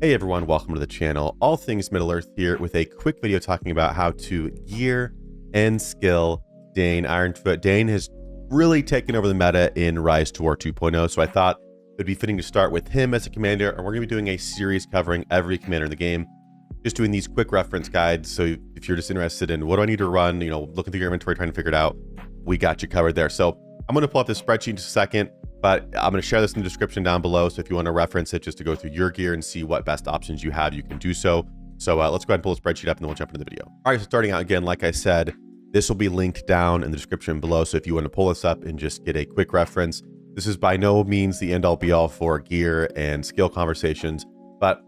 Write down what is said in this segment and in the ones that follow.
Hey everyone, welcome to the channel. All things Middle Earth here with a quick video talking about how to gear and skill Dain Ironfoot. Dain has really taken over the meta in Rise to War 2.0, so I thought it would be fitting to start with him as a commander, and we're going to be doing a series covering every commander in the game. Just doing these quick reference guides, so if you're just interested in what do I need to run, looking through your inventory, trying to figure it out, we got you covered there. So I'm going to pull up this spreadsheet in just a second, but I'm going to share this in the description down below. So if you want to reference it just to go through your gear and see what best options you have, you can do so. So let's go ahead and pull the spreadsheet up and then we'll jump into the video. All right, so starting out again, like I said, this will be linked down in the description below. So if you want to pull this up and just get a quick reference, this is by no means the end all be all for gear and skill conversations. But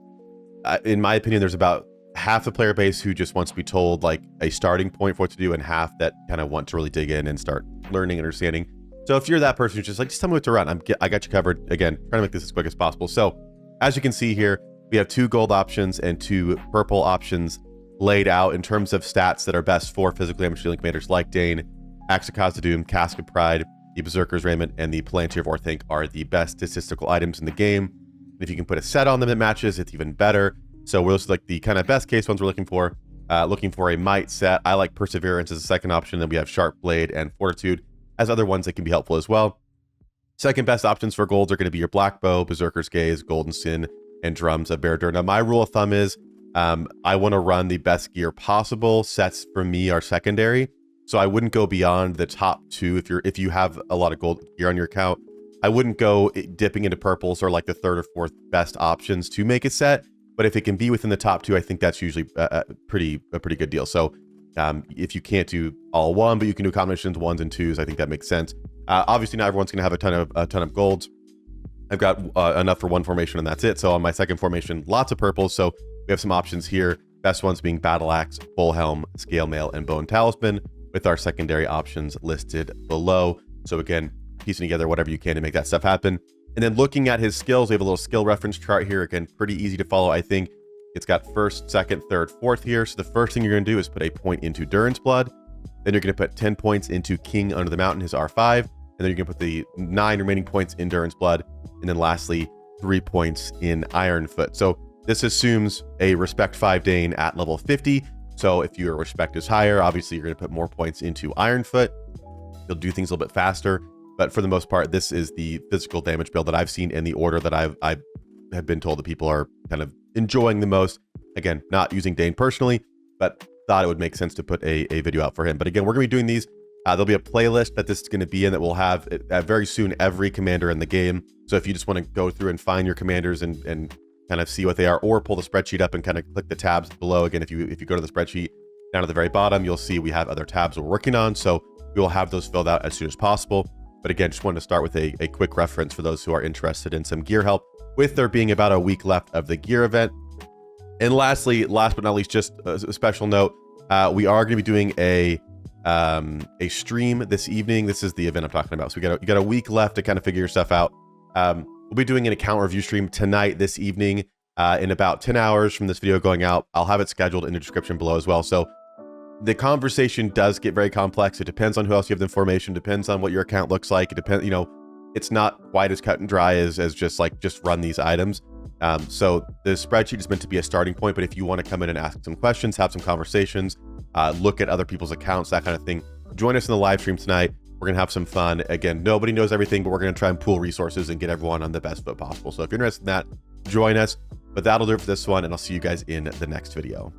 in my opinion, there's about half the player base who just wants to be told like a starting point for what to do, and half that kind of want to really dig in and start learning and understanding. So if you're that person who's just like, just tell me what to run, I got you covered. Again, trying to make this as quick as possible. So as you can see here, we have 2 gold options and 2 purple options laid out in terms of stats that are best for physical damage dealing commanders like Dain. Axe of Khazad-dûm, Cask of Pride, the Berserker's Raiment, and the Palantir of Orthanc are the best statistical items in the game. And if you can put a set on them that matches, it's even better. So we're just like the kind of best case ones we're looking for a might set. I like Perseverance as a second option. Then we have Sharp Blade and Fortitude as other ones that can be helpful as well. Second best options for golds are going to be your Black Bow, Berserker's Gaze, Golden Sin, and Drums of Barad-dûr. Now, my rule of thumb is I want to run the best gear possible. Sets for me are secondary, so I wouldn't go beyond the top 2. If you have a lot of gold gear on your account, I wouldn't go dipping into purples or like the 3rd or 4th best options to make a set. But if it can be within the top 2, I think that's usually a pretty good deal. So if you can't do all 1, but you can do combinations 1s and 2s, I think that makes sense. Obviously, not everyone's going to have a ton of golds. I've got enough for 1 formation, and that's it. So on my second formation, lots of purples. So we have some options here. Best ones being Battle Axe, Bull Helm, Scale Mail, and Bone Talisman, with our secondary options listed below. So again, piecing together whatever you can to make that stuff happen. And then looking at his skills, we have a little skill reference chart here. Again, pretty easy to follow, I think. It's got 1st, 2nd, 3rd, 4th here. So the first thing you're going to do is put a point into Durin's Blood. Then you're going to put 10 points into King Under the Mountain, his R5. And then you're going to put the 9 remaining points in Durin's Blood. And then lastly, 3 points in Ironfoot. So this assumes a Respect 5 Dain at level 50. So if your Respect is higher, obviously you're going to put more points into Ironfoot. You'll do things a little bit faster. But for the most part, this is the physical damage build that I've seen in the order that I have been told that people are kind of enjoying the most. Again, not using Dain personally, but thought it would make sense to put a video out for him. But again, we're going to be doing these. There'll be a playlist that this is going to be in that will have very soon every commander in the game. So if you just want to go through and find your commanders and kind of see what they are, or pull the spreadsheet up and kind of click the tabs below. Again, if you go to the spreadsheet down at the very bottom, you'll see we have other tabs we're working on. So we will have those filled out as soon as possible. But again, just wanted to start with a quick reference for those who are interested in some gear help, with there being about a week left of the gear event. And lastly, last but not least, just a special note, we are going to be doing a stream this evening. This is the event I'm talking about. So you got a week left to kind of figure your stuff out. We'll be doing an account review stream tonight, this evening, in about 10 hours from this video going out. I'll have it scheduled in the description below as well. So the conversation does get very complex. It depends on who else you have the information, depends on what your account looks like. It depends, it's not quite as cut and dry as just run these items. So the spreadsheet is meant to be a starting point, but if you want to come in and ask some questions, have some conversations, look at other people's accounts, that kind of thing, join us in the live stream tonight. We're going to have some fun. Again, nobody knows everything, but we're going to try and pool resources and get everyone on the best foot possible. So if you're interested in that, join us. But that'll do it for this one, and I'll see you guys in the next video.